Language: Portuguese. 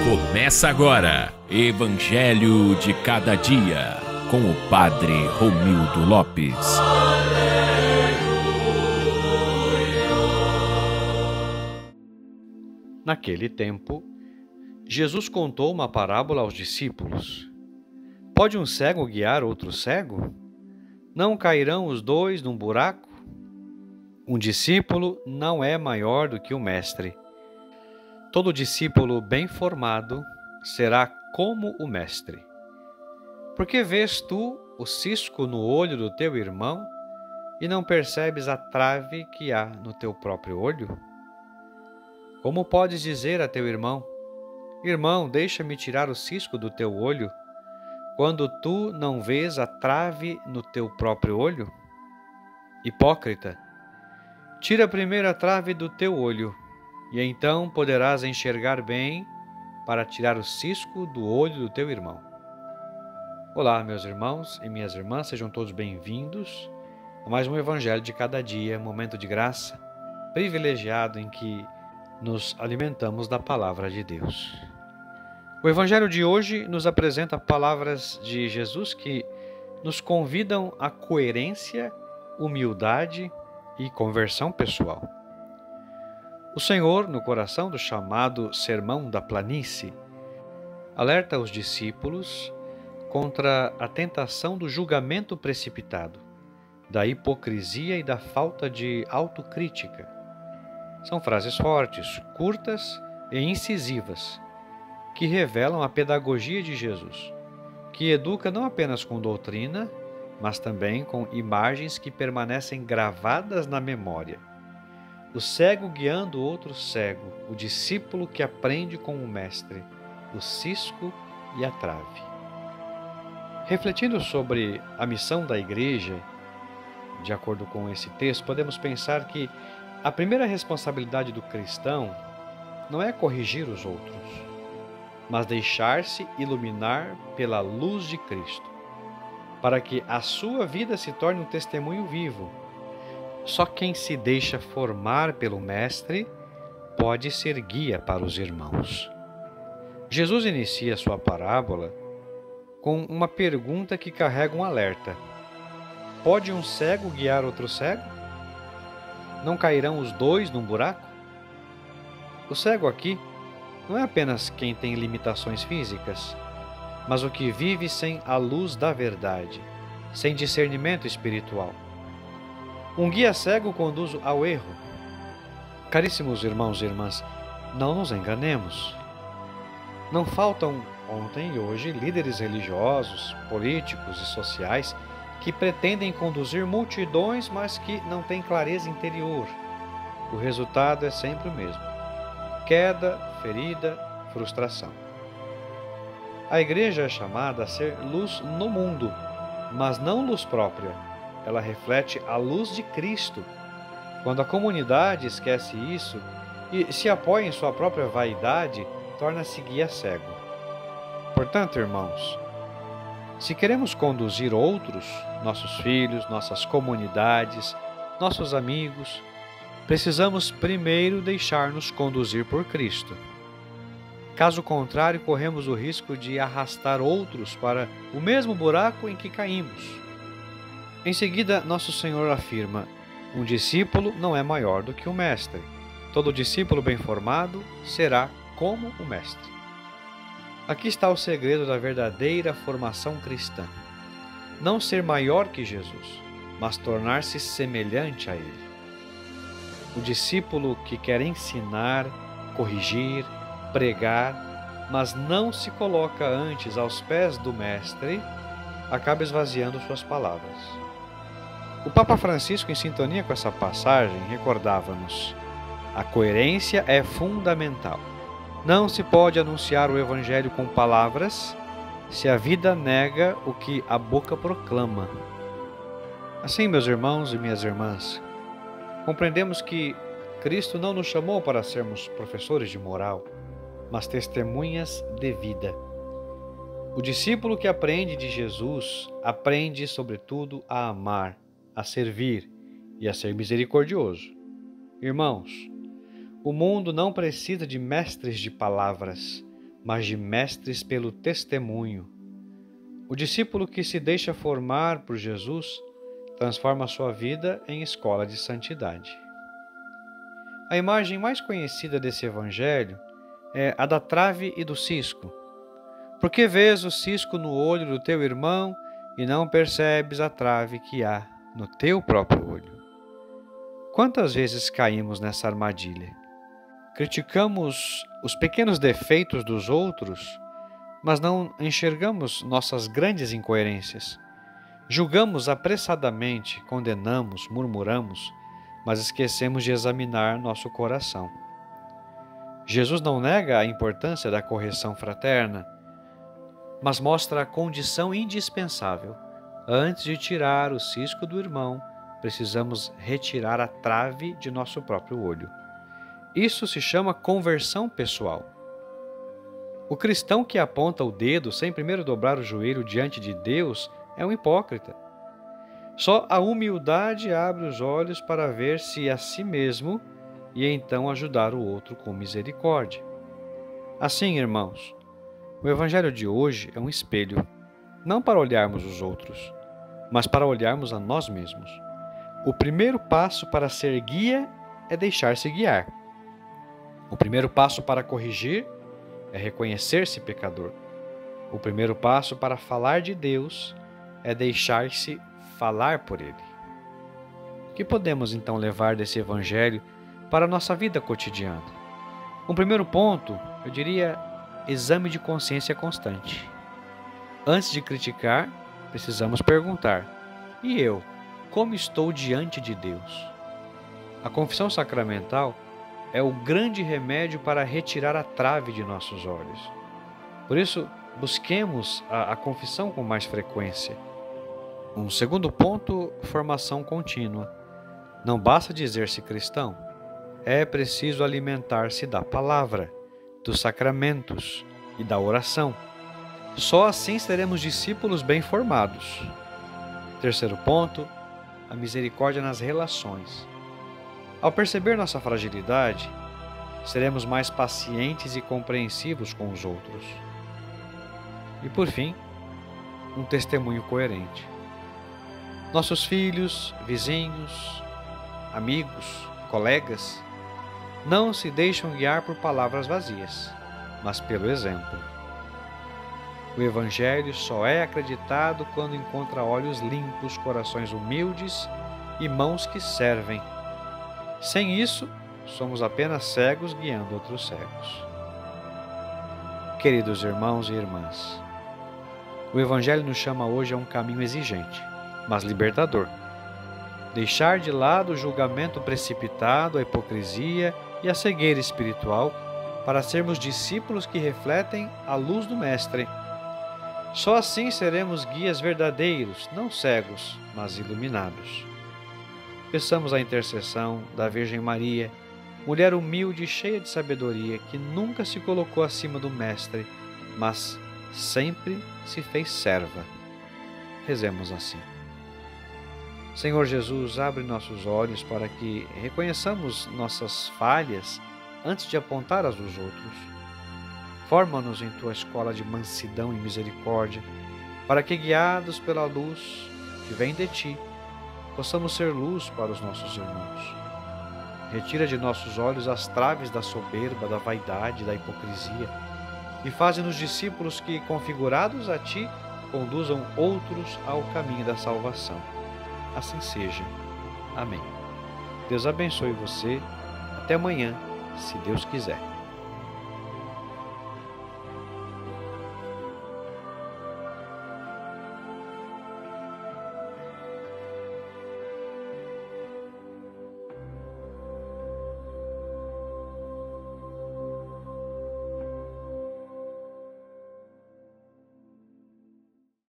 Começa agora, Evangelho de Cada Dia, com o Padre Romildo Lopes. Naquele tempo, Jesus contou uma parábola aos discípulos. Pode um cego guiar outro cego? Não cairão os dois num buraco? Um discípulo não é maior do que o mestre. Todo discípulo bem formado será como o mestre. Por que vês tu o cisco no olho do teu irmão e não percebes a trave que há no teu próprio olho? Como podes dizer a teu irmão: Irmão, deixa-me tirar o cisco do teu olho, quando tu não vês a trave no teu próprio olho? Hipócrita, tira primeiro a trave do teu olho, e então poderás enxergar bem para tirar o cisco do olho do teu irmão. Olá, meus irmãos e minhas irmãs, sejam todos bem-vindos a mais um Evangelho de Cada Dia, momento de graça privilegiado em que nos alimentamos da Palavra de Deus. O Evangelho de hoje nos apresenta palavras de Jesus que nos convidam à coerência, humildade e conversão pessoal. O Senhor, no coração do chamado Sermão da Planície, alerta os discípulos contra a tentação do julgamento precipitado, da hipocrisia e da falta de autocrítica. São frases fortes, curtas e incisivas, que revelam a pedagogia de Jesus, que educa não apenas com doutrina, mas também com imagens que permanecem gravadas na memória. O cego guiando outro cego, o discípulo que aprende com o mestre, o cisco e a trave. Refletindo sobre a missão da igreja, de acordo com esse texto, podemos pensar que a primeira responsabilidade do cristão não é corrigir os outros, mas deixar-se iluminar pela luz de Cristo, para que a sua vida se torne um testemunho vivo. Só quem se deixa formar pelo Mestre pode ser guia para os irmãos. Jesus inicia sua parábola com uma pergunta que carrega um alerta. Pode um cego guiar outro cego? Não cairão os dois num buraco? O cego aqui não é apenas quem tem limitações físicas, mas o que vive sem a luz da verdade, sem discernimento espiritual. Um guia cego conduz ao erro. Caríssimos irmãos e irmãs, não nos enganemos. Não faltam ontem e hoje líderes religiosos, políticos e sociais que pretendem conduzir multidões, mas que não têm clareza interior. O resultado é sempre o mesmo: queda, ferida, frustração. A igreja é chamada a ser luz no mundo, mas não luz própria. Ela reflete a luz de Cristo. Quando a comunidade esquece isso e se apoia em sua própria vaidade, torna-se guia cego. Portanto, irmãos, se queremos conduzir outros, nossos filhos, nossas comunidades, nossos amigos, precisamos primeiro deixar-nos conduzir por Cristo. Caso contrário, corremos o risco de arrastar outros para o mesmo buraco em que caímos. Em seguida, nosso Senhor afirma: um discípulo não é maior do que o mestre. Todo discípulo bem formado será como o mestre. Aqui está o segredo da verdadeira formação cristã. Não ser maior que Jesus, mas tornar-se semelhante a Ele. O discípulo que quer ensinar, corrigir, pregar, mas não se coloca antes aos pés do mestre, acaba esvaziando suas palavras. O Papa Francisco, em sintonia com essa passagem, recordava-nos: a coerência é fundamental. Não se pode anunciar o Evangelho com palavras se a vida nega o que a boca proclama. Assim, meus irmãos e minhas irmãs, compreendemos que Cristo não nos chamou para sermos professores de moral, mas testemunhas de vida. O discípulo que aprende de Jesus aprende, sobretudo, a amar, a servir e a ser misericordioso. Irmãos, o mundo não precisa de mestres de palavras, mas de mestres pelo testemunho. O discípulo que se deixa formar por Jesus transforma sua vida em escola de santidade. A imagem mais conhecida desse evangelho é a da trave e do cisco. Por que vês o cisco no olho do teu irmão e não percebes a trave que há no teu próprio olho? Quantas vezes caímos nessa armadilha? Criticamos os pequenos defeitos dos outros, mas não enxergamos nossas grandes incoerências. Julgamos apressadamente, condenamos, murmuramos, mas esquecemos de examinar nosso coração. Jesus não nega a importância da correção fraterna, mas mostra a condição indispensável. Antes de tirar o cisco do irmão, precisamos retirar a trave de nosso próprio olho. Isso se chama conversão pessoal. O cristão que aponta o dedo sem primeiro dobrar o joelho diante de Deus é um hipócrita. Só a humildade abre os olhos para ver-se a si mesmo e então ajudar o outro com misericórdia. Assim, irmãos, o Evangelho de hoje é um espelho, não para olharmos os outros, mas para olharmos a nós mesmos. O primeiro passo para ser guia é deixar-se guiar. O primeiro passo para corrigir é reconhecer-se pecador. O primeiro passo para falar de Deus é deixar-se falar por Ele. O que podemos então levar desse Evangelho para a nossa vida cotidiana? Um primeiro ponto, eu diria, exame de consciência constante. Antes de criticar, precisamos perguntar: e eu, como estou diante de Deus? A confissão sacramental é o grande remédio para retirar a trave de nossos olhos. Por isso, busquemos a confissão com mais frequência. Um segundo ponto, formação contínua. Não basta dizer-se cristão, é preciso alimentar-se da palavra, dos sacramentos e da oração. Só assim seremos discípulos bem formados. Terceiro ponto, a misericórdia nas relações. Ao perceber nossa fragilidade, seremos mais pacientes e compreensivos com os outros. E por fim, um testemunho coerente. Nossos filhos, vizinhos, amigos, colegas, não se deixam guiar por palavras vazias, mas pelo exemplo. O Evangelho só é acreditado quando encontra olhos limpos, corações humildes e mãos que servem. Sem isso, somos apenas cegos guiando outros cegos. Queridos irmãos e irmãs, o Evangelho nos chama hoje a um caminho exigente, mas libertador. Deixar de lado o julgamento precipitado, a hipocrisia e a cegueira espiritual para sermos discípulos que refletem a luz do Mestre. Só assim seremos guias verdadeiros, não cegos, mas iluminados. Peçamos a intercessão da Virgem Maria, mulher humilde e cheia de sabedoria, que nunca se colocou acima do Mestre, mas sempre se fez serva. Rezemos assim. Senhor Jesus, abre nossos olhos para que reconheçamos nossas falhas antes de apontar as dos outros. Forma-nos em Tua escola de mansidão e misericórdia, para que, guiados pela luz que vem de Ti, possamos ser luz para os nossos irmãos. Retira de nossos olhos as traves da soberba, da vaidade, da hipocrisia, e faze-nos discípulos que, configurados a Ti, conduzam outros ao caminho da salvação. Assim seja. Amém. Deus abençoe você. Até amanhã, se Deus quiser.